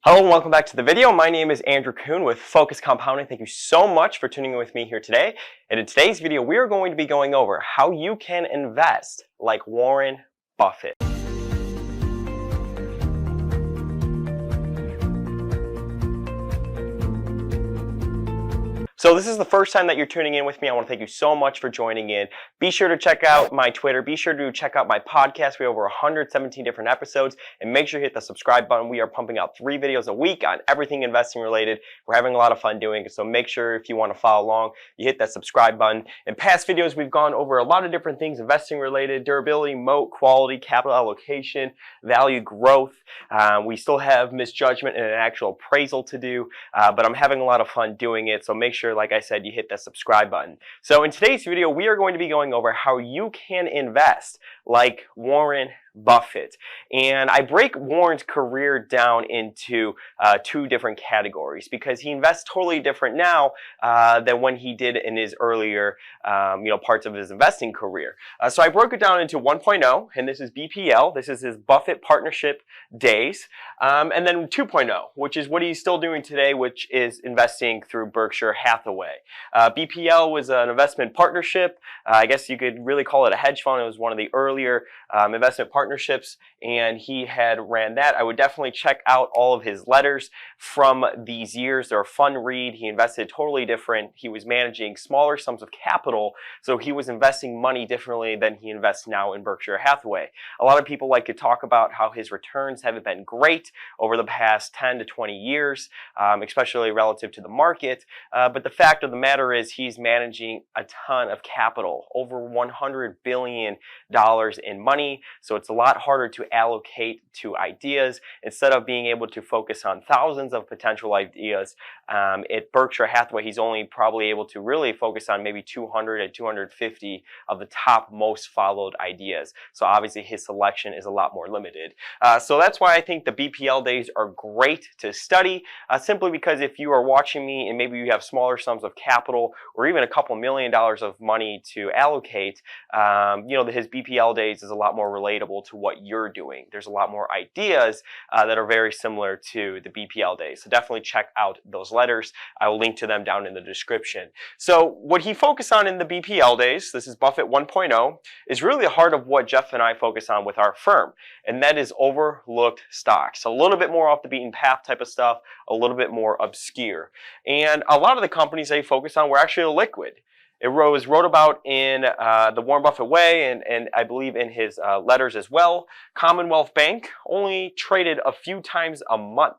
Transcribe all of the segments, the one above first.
Hello and welcome back to the video. My name is Andrew Kuhn with Focus Compounding. Thank you so much for tuning in with me here today. And in today's video, we are going to be going over how you can invest like Warren Buffett. So this is the first time that you're tuning in with me. I want to thank you so much for joining in. Be sure to check out my Twitter. Be sure to check out my podcast. We have over 117 different episodes. And make sure you hit the subscribe button. We are pumping out 3 videos a week on everything investing related. We're having a lot of fun doing it. So make sure if you want to follow along, you hit that subscribe button. In past videos, we've gone over a lot of different things investing related: durability, moat, quality, capital allocation, value, growth. We still have misjudgment and an actual appraisal to do. But I'm having a lot of fun doing it. So make sure, like I said, you hit that subscribe button. So in today's video, we are going to be going over how you can invest like Warren Buffett. And I break Warren's career down into 2 different categories because he invests totally different now than when he did in his earlier parts of his investing career. So I broke it down into 1.0, and this is BPL. This is his Buffett partnership days. And then 2.0, which is what he's still doing today, which is investing through Berkshire Hathaway. BPL was an investment partnership. I guess you could really call it a hedge fund. It was one of the earlier investment partnerships, and he had ran that. I would definitely check out all of his letters from these years. They're a fun read. He invested totally different. He was managing smaller sums of capital, so he was investing money differently than he invests now in Berkshire Hathaway. A lot of people like to talk about how his returns haven't been great over the past 10 to 20 years, especially relative to the market. But the fact of the matter is he's managing a ton of capital, over $100 billion in money. So it's a lot harder to allocate to ideas. Instead of being able to focus on thousands of potential ideas, at Berkshire Hathaway, he's only probably able to really focus on maybe 200 and 250 of the top most followed ideas. So obviously his selection is a lot more limited. So that's why I think the BPL days are great to study, simply because if you are watching me and maybe you have smaller sums of capital or even a couple $1 million of money to allocate, his BPL days is a lot more relatable to what you're doing. There's a lot more ideas that are very similar to the BPL days. So definitely check out those letters. I will link to them down in the description. So what he focused on in the BPL days, this is Buffett 1.0, is really the heart of what Geoff and I focus on with our firm. And that is overlooked stocks. A little bit more off the beaten path type of stuff, a little bit more obscure. And a lot of the companies they focus on were actually liquid. It was wrote about in the Warren Buffett way, and I believe in his letters as well. Commonwealth Bank only traded a few times a month.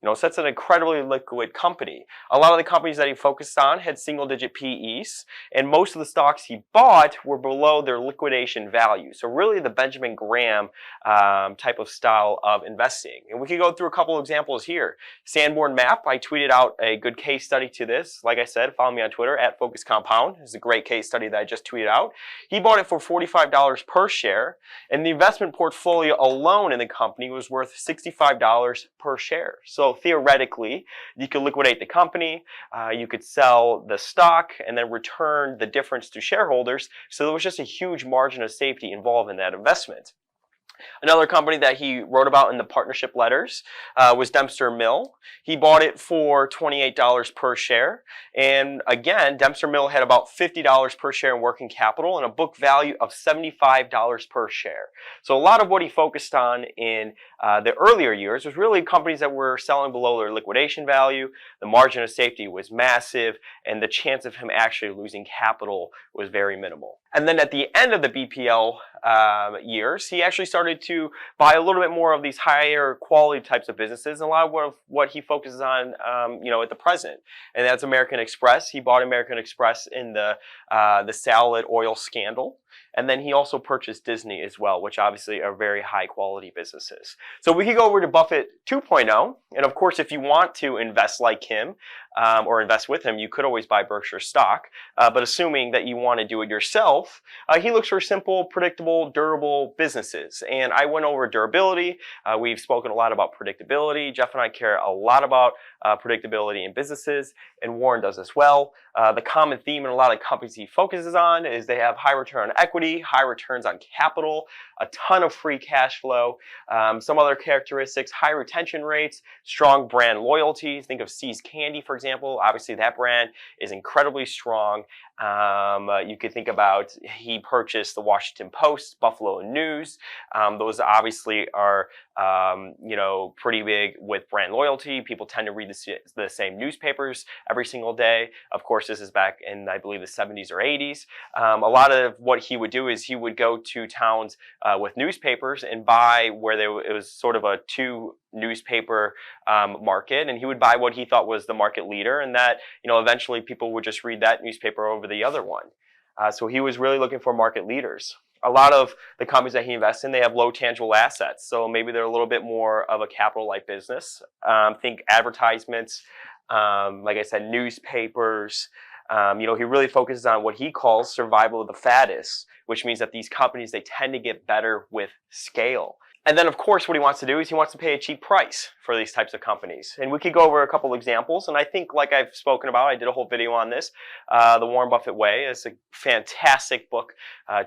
So that's an incredibly liquid company. A lot of the companies that he focused on had single-digit PEs, and most of the stocks he bought were below their liquidation value. So really the Benjamin Graham type of style of investing. And we could go through a couple of examples here. Sanborn Map, I tweeted out a good case study to this. Like I said, follow me on Twitter at Focus Compound. It's a great case study that I just tweeted out. He bought it for $45 per share, and the investment portfolio alone in the company was worth $65 per share. So theoretically, you could liquidate the company, you could sell the stock, and then return the difference to shareholders. So there was just a huge margin of safety involved in that investment. Another company that he wrote about in the partnership letters was Dempster Mill. He bought it for $28 per share. And again, Dempster Mill had about $50 per share in working capital and a book value of $75 per share. So a lot of what he focused on in the earlier years was really companies that were selling below their liquidation value. The margin of safety was massive, and the chance of him actually losing capital was very minimal. And then at the end of the BPL years, he actually started to buy a little bit more of these higher quality types of businesses, and a lot of what he focuses on, at the present. And that's American Express. He bought American Express in the salad oil scandal. And then he also purchased Disney as well, which obviously are very high quality businesses. So we could go over to Buffett 2.0. And of course, if you want to invest like him or invest with him, you could always buy Berkshire stock. But assuming that you want to do it yourself, he looks for simple, predictable, durable businesses. And I went over durability. We've spoken a lot about predictability. Geoff and I care a lot about predictability in businesses, and Warren does as well. The common theme in a lot of companies he focuses on is they have high return on equity, high returns on capital, a ton of free cash flow. Some other characteristics: high retention rates, strong brand loyalty. Think of See's Candy, for example. Obviously, that brand is incredibly strong. You could think about, he purchased the Washington Post, Buffalo News. Those obviously are pretty big with brand loyalty. People tend to read the same newspapers every single day. Of course, this is back in, I believe, the 70s or 80s. A lot of what he would do is he would go to towns with newspapers and buy where it was sort of a two newspaper market, and he would buy what he thought was the market leader, and that eventually people would just read that newspaper over the other one. So he was really looking for market leaders. A lot of the companies that he invests in, they have low tangible assets, so maybe they're a little bit more of a capital-light business. Think advertisements, like I said, newspapers. He really focuses on what he calls survival of the fattest, which means that these companies, they tend to get better with scale. And then, of course, what he wants to do is he wants to pay a cheap price for these types of companies. And we could go over a couple examples. And I think, like I've spoken about, I did a whole video on this. The Warren Buffett Way is a fantastic book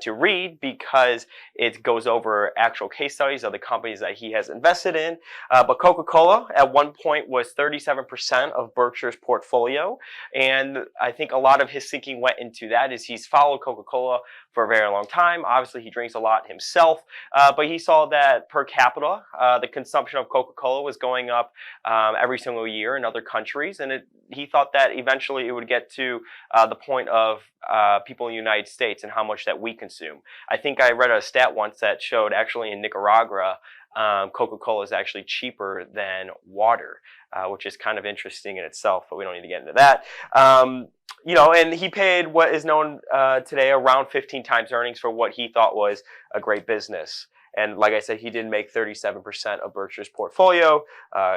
to read because it goes over actual case studies of the companies that he has invested in. But Coca-Cola at one point was 37% of Berkshire's portfolio. And I think a lot of his thinking went into that is he's followed Coca-Cola for a very long time. Obviously, he drinks a lot himself, but he saw that per capita, the consumption of Coca-Cola was going up every single year in other countries, and he thought that eventually it would get to the point of people in the United States and how much that we consume. I think I read a stat once that showed actually in Nicaragua, Coca-Cola is actually cheaper than water, which is kind of interesting in itself, but we don't need to get into that. And he paid what is known today around 15 times earnings for what he thought was a great business. And like I said, he did make 37% of Berkshire's portfolio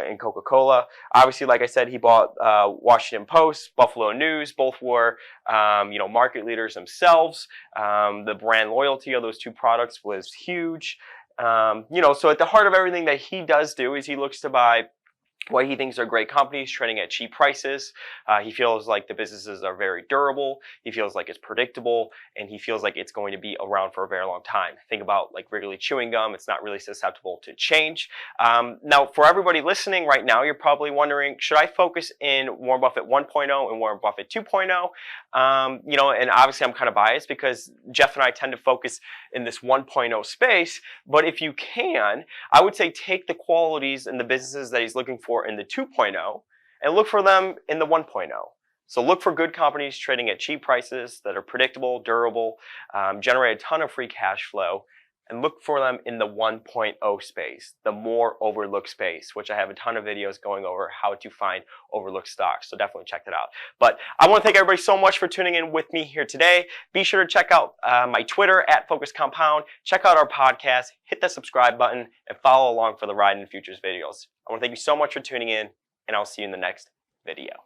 in Coca-Cola. Obviously, like I said, he bought Washington Post, Buffalo News. Both were, market leaders themselves. The brand loyalty of those two products was huge. So at the heart of everything that he does do is he looks to buy what he thinks are great companies trading at cheap prices. He feels like the businesses are very durable. He feels like it's predictable, and he feels like it's going to be around for a very long time. Think about like Wrigley chewing gum. It's not really susceptible to change. Now, for everybody listening right now, you're probably wondering, should I focus in Warren Buffett 1.0 and Warren Buffett 2.0? And obviously I'm kind of biased because Geoff and I tend to focus in this 1.0 space. But if you can, I would say take the qualities and the businesses that he's looking for in the 2.0 and look for them in the 1.0. So look for good companies trading at cheap prices that are predictable, durable, generate a ton of free cash flow, and look for them in the 1.0 space, the more overlooked space, which I have a ton of videos going over how to find overlooked stocks. So definitely check that out. But I want to thank everybody so much for tuning in with me here today. Be sure to check out my Twitter at Focus Compound. Check out our podcast, hit the subscribe button, and follow along for the Ride in Futures videos. I want to thank you so much for tuning in, and I'll see you in the next video.